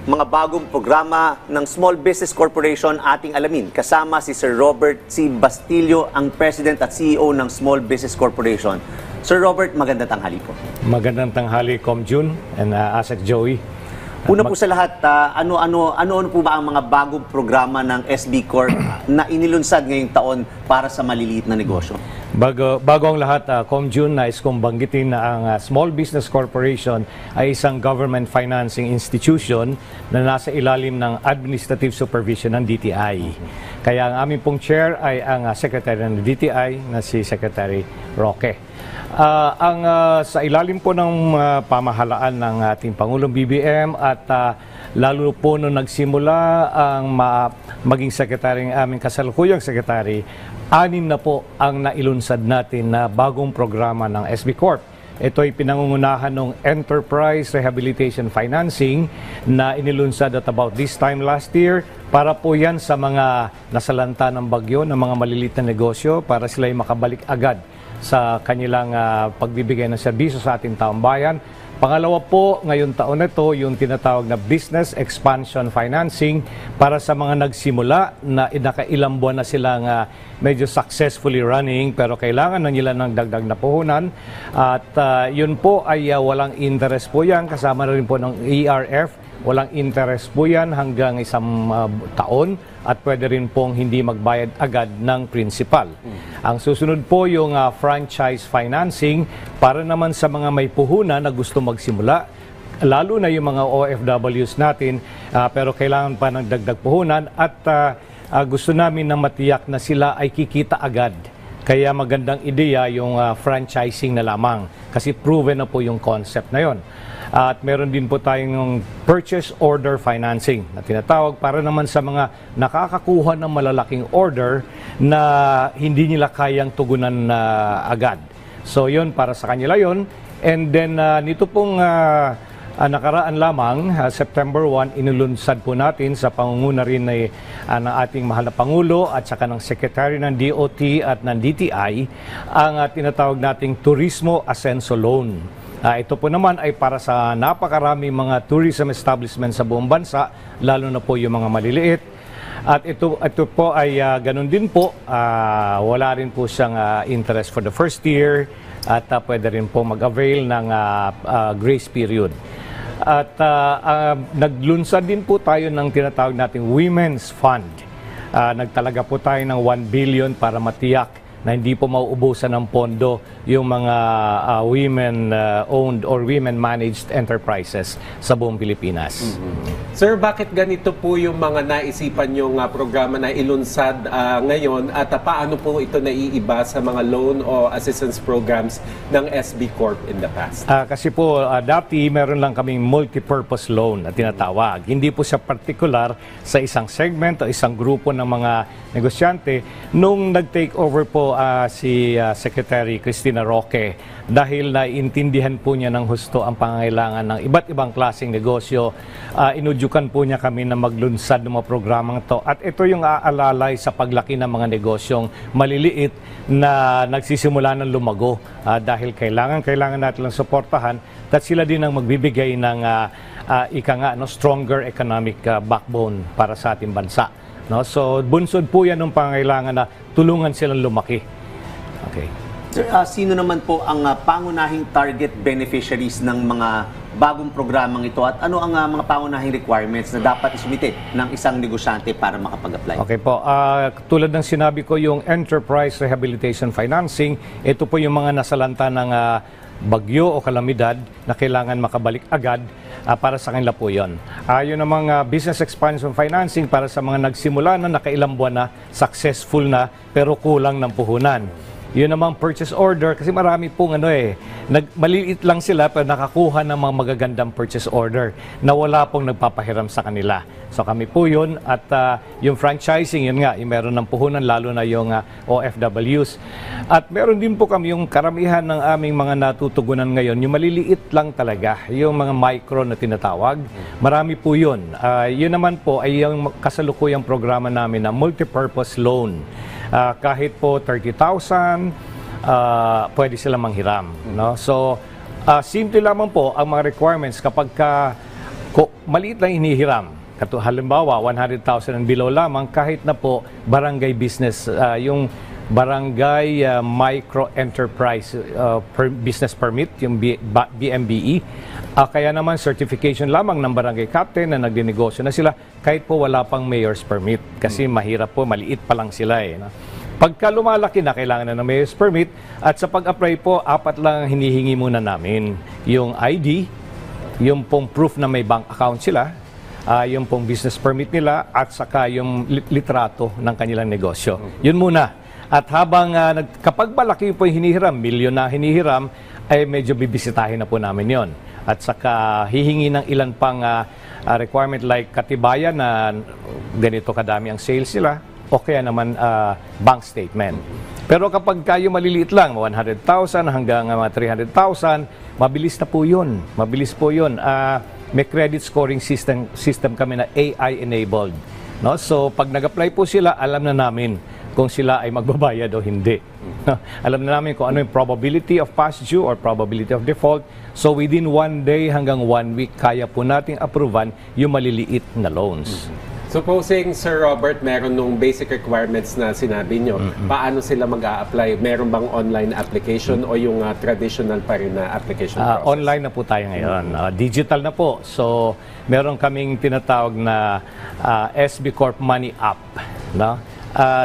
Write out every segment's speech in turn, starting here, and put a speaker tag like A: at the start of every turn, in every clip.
A: mga bagong programa ng Small Business Corporation ating alamin. Kasama si Sir Robert C. Bastillo, ang President at CEO ng Small Business Corporation. Sir Robert, magandang tanghali po.
B: Magandang tanghali, Com Jun and Asek Joey.
A: Una po sa lahat, ano po ba ang mga bagong programa ng SB Corp na inilunsad ngayong taon para sa maliliit na negosyo?
B: Bago ang lahat, Com Jun, nais kong banggitin na ang Small Business Corporation ay isang government financing institution na nasa ilalim ng administrative supervision ng DTI. Kaya ang aming pong chair ay ang Secretary ng DTI na si Secretary Roque. Sa ilalim po ng pamahalaan ng ating Pangulong BBM at lalo po nung nagsimula ang maging sekretary ng aming kasalukuyang sekretary, 6 na po ang nailunsad natin na bagong programa ng SB Corp. Ito ay pinangungunahan ng Enterprise Rehabilitation Financing na inilunsad at about this time last year para po yan sa mga nasalanta ng bagyo ng mga maliliit na negosyo para sila ay makabalik agad sa kanilang pagbibigay ng serbisyo sa ating taong bayan. Pangalawa po, ngayon taon na ito, yung tinatawag na Business Expansion Financing para sa mga nagsimula na nakailang buwan na silang medyo successfully running pero kailangan na nila ng dagdag na puhunan. At yun po ay walang interest po yan, kasama na rin po ng ERF. Walang interest po yan hanggang 1 taon at pwede rin pong hindi magbayad agad ng principal. Ang susunod po yung franchise financing para naman sa mga may puhunan na gusto magsimula, lalo na yung mga OFWs natin, pero kailangan pa ng dagdag puhunan at gusto namin na matiyak na sila ay kikita agad. Kaya magandang ideya yung franchising na lamang kasi proven na po yung concept na yon. At meron din po tayong purchase order financing na tinatawag para naman sa mga nakakakuha ng malalaking order na hindi nila kayang tugunan agad. So yun, para sa kanila yun. And then nito pong nakaraan lamang, September 1, inulunsad po natin sa pangunguna rin ng ating mahal na Pangulo at saka ng Secretary ng DOT at ng DTI ang tinatawag nating Turismo Ascenso Loan. Ito po naman ay para sa napakaraming mga tourism establishments sa buong bansa, lalo na po yung mga maliliit. At ito po ay ganun din po, wala rin po siyang interest for the first year at pwede rin po mag-avail ng grace period. At naglunsad din po tayo ng tinatawag nating Women's Fund. Nagtalaga po tayo ng 1 billion para matiyak na hindi po mauubusan ng pondo yung mga women-owned or women-managed enterprises sa buong Pilipinas.
C: Sir, bakit ganito po yung mga naisipan yung programa na ilunsad ngayon at paano po ito naiiba sa mga loan o assistance programs ng SB Corp in the past?
B: Kasi po, dati meron lang kaming multi-purpose loan na tinatawag. Hindi po siya particular sa isang segment o isang grupo ng mga negosyante. Nung nag-take over po si Secretary Cristina Roque, dahil naiintindihan po niya ng husto ang pangangailangan ng iba't ibang klaseng negosyo, inudyukan po niya kami na maglunsad ng mga programang ito. At ito yung aalalay sa paglaki ng mga negosyong maliliit na nagsisimula ng lumago dahil kailangan natin lang suportahan at sila din ang magbibigay ng stronger economic backbone para sa ating bansa. No? So, bunsod po yan ng pangailangan na tulungan silang lumaki. Okay.
A: Sir, sino naman po ang pangunahing target beneficiaries ng mga bagong programang ito at ano ang mga pangunahing requirements na dapat isumite ng isang negosyante para makapag-apply?
B: Okay po. Tulad ng sinabi ko, yung Enterprise Rehabilitation Financing, ito po yung mga nasalanta ng bagyo o kalamidad na kailangan makabalik agad. Para sa kanila po yun. Yun namang Business Expansion Financing para sa mga nagsimula na nakailang buwan na, successful na, pero kulang ng puhunan. Yun namang purchase order, kasi marami pong maliliit lang sila pero nakakuha ng mga magagandang purchase order na wala pong nagpapahiram sa kanila. So kami po yun at yung franchising, yun nga, yung meron ng puhunan lalo na yung OFWs. At meron din po kami yung karamihan ng aming mga natutugunan ngayon, yung maliliit lang talaga, yung mga micro na tinatawag. Marami po yun. Yun naman po ay yung kasalukuyang programa namin na multipurpose loan. Kahit po 30,000, pwede silang manghiram. No? So, simple lamang po ang mga requirements kapag maliit lang hinihiram. Halimbawa, 100,000 and below lamang, kahit na po barangay business, yung barangay micro-enterprise business permit, yung BMBE. Kaya naman certification lamang ng barangay captain na nagdinegosyo na sila kahit po wala pang mayor's permit. Kasi mahirap po, maliit pa lang sila eh. No? Pagka lumalaki na, kailangan na ng mayor's permit. At sa pag-apply po, 4 lang hinihingi muna namin. Yung ID, yung pong proof na may bank account sila, yung pong business permit nila, at saka yung litrato ng kanilang negosyo. Yun muna. At habang kapag malaki po yung hinihiram, milyon na hinihiram, ay medyo bibisitahin na po namin yon. At saka hihingi ng ilan pang requirement like katibayan na ganito kadami ang sales nila, o kaya naman bank statement. Pero kapag kayo maliliit lang, 100,000 hanggang 300,000, mabilis na po yun. Mabilis po yun. May credit scoring system kami na AI-enabled. No? So, pag nag-apply po sila, alam na namin kung sila ay magbabayad o hindi. No? Alam na namin kung ano yung probability of past due or probability of default. So, within 1 day hanggang 1 week, kaya po nating approvean yung maliliit na loans.
C: Supposing, Sir Robert, meron nung basic requirements na sinabi nyo, paano sila mag-a-apply? Meron bang online application o yung traditional pa rin na application process?
B: Online na po tayo ngayon. Digital na po. So, meron kaming tinatawag na SB Corp Money App. No?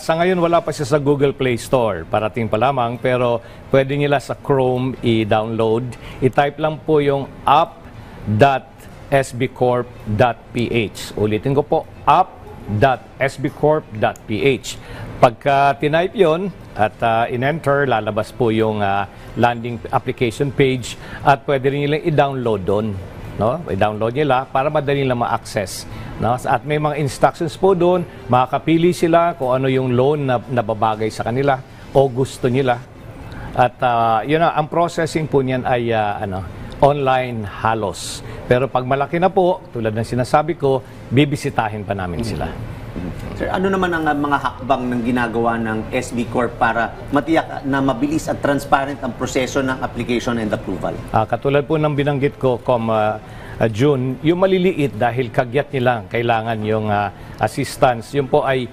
B: Sa ngayon, wala pa siya sa Google Play Store. Parating pa lamang. Pero pwede nila sa Chrome i-download. I-type lang po yung app.sbcorp.ph. Ulitin ko po, app.sbcorp.ph. Pagka tinype yon at in-enter, lalabas po yung landing application page at pwede rin nilang i-download doon. No? I-download nila para madali nila ma-access. No? At may mga instructions po doon, makakapili sila kung ano yung loan na nababagay sa kanila o gusto nila. At yun na, ang processing po niyan ay online halos. Pero pag malaki na po, tulad ng sinasabi ko, bibisitahin pa namin sila.
A: Sir, ano naman ang mga hakbang ng ginagawa ng SB Corp para matiyak na mabilis at transparent ang proseso ng application and approval?
B: Katulad po ng binanggit ko, June, yung maliliit dahil kagyat nilang kailangan yung assistance, yun po ay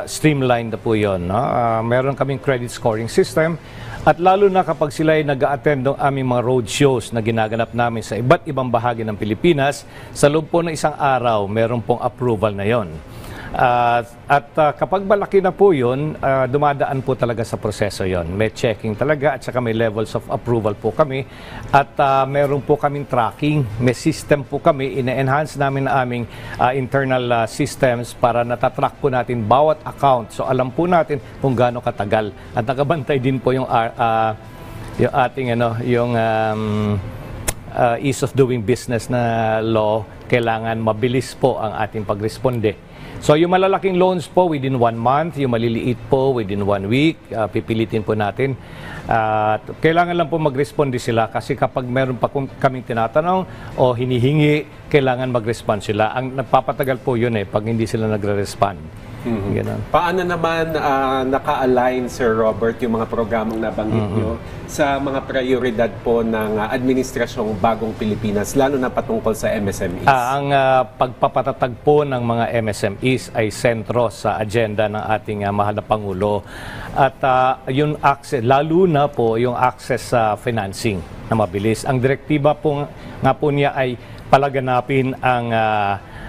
B: streamlined na po yun. No? Meron kaming credit scoring system. At lalo na kapag sila ay nag-a-attend ng aming mga road shows na ginaganap namin sa iba't ibang bahagi ng Pilipinas, sa loob po ng isang araw, meron pong approval na yon. Kapag malaki na po yun, dumadaan po talaga sa proseso yon. May checking talaga at saka may levels of approval po kami. At meron po kaming tracking, may system po kami, ina-enhance namin na aming internal systems para natatrack po natin bawat account. So alam po natin kung gaano katagal. At nakabantay din po yung ating ease of doing business na law. Kailangan mabilis po ang ating pagresponde. So yung malalaking loans po within 1 month, yung maliliit po within 1 week, pipilitin po natin. Kailangan lang po mag-responde sila kasi kapag meron pa kaming tinatanong o hinihingi, kailangan mag-respond sila. Ang nagpapatagal po yun pag hindi sila nagre-respond.
C: Paano naman naka-align, Sir Robert, yung mga programang nabanggit nyo sa mga prioridad po ng Administrasyong Bagong Pilipinas, lalo na patungkol sa MSMEs?
B: Ang pagpapatatag po ng mga MSMEs ay sentro sa agenda ng ating mahal na Pangulo. At yung access, lalo na po yung access sa financing na mabilis. Ang direktiba po nga po niya ay palaganapin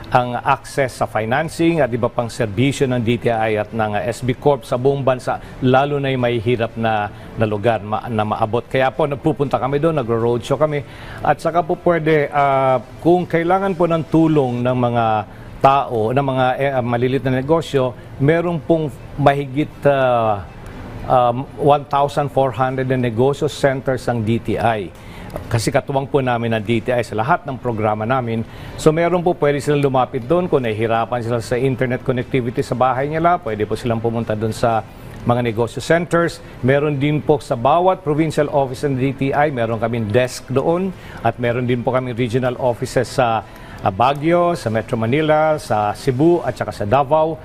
B: ang access sa financing at iba pang serbisyo ng DTI at ng SB Corp sa buong bansa, lalo na yung may hirap na lugar na maabot. Kaya po nagpupunta kami doon, nagro-roadshow kami. At saka po pwede, kung kailangan po ng tulong ng mga tao, ng mga malilit na negosyo, meron pong mahigit 1,400 na negosyo centers ang DTI. Kasi katuwang po namin ang DTI sa lahat ng programa namin. So meron po pwede silang lumapit doon kung nahihirapan sila sa internet connectivity sa bahay nila. Pwede po silang pumunta doon sa mga negosyo centers. Meron din po sa bawat provincial office ng DTI, meron kaming desk doon. At meron din po kami regional offices sa Baguio, sa Metro Manila, sa Cebu at saka sa Davao.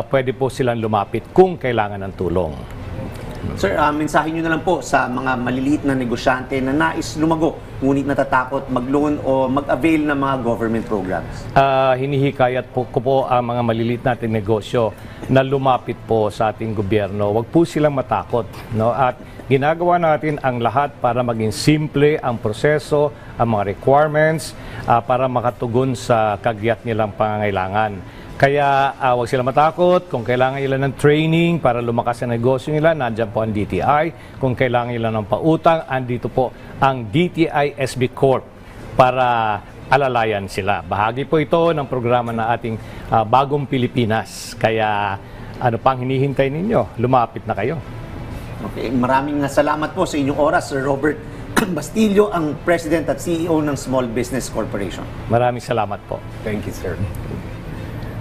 B: Pwede po silang lumapit kung kailangan ng tulong.
A: Sir, mensahe nyo na lang po sa mga maliliit na negosyante na nais lumago, ngunit natatakot mag-loan o mag-avail ng mga government programs.
B: Hinihikayat ko po ang mga maliliit nating negosyo na lumapit po sa ating gobyerno. Huwag po silang matakot. No? At ginagawa natin ang lahat para maging simple ang proseso, ang mga requirements, para makatugon sa kagyat nilang pangangailangan. Kaya huwag sila matakot. Kung kailangan nila ng training para lumakas ang negosyo nila, nandiyan po ang DTI. Kung kailangan nila ng pautang, andito po ang DTI SB Corp para alalayan sila. Bahagi po ito ng programa na ating Bagong Pilipinas. Kaya ano pang hinihintay ninyo? Lumapit na kayo.
A: Okay, maraming salamat po sa inyong oras, Sir Robert Bastillo, ang President at CEO ng Small Business Corporation.
B: Maraming salamat po.
C: Thank you, sir.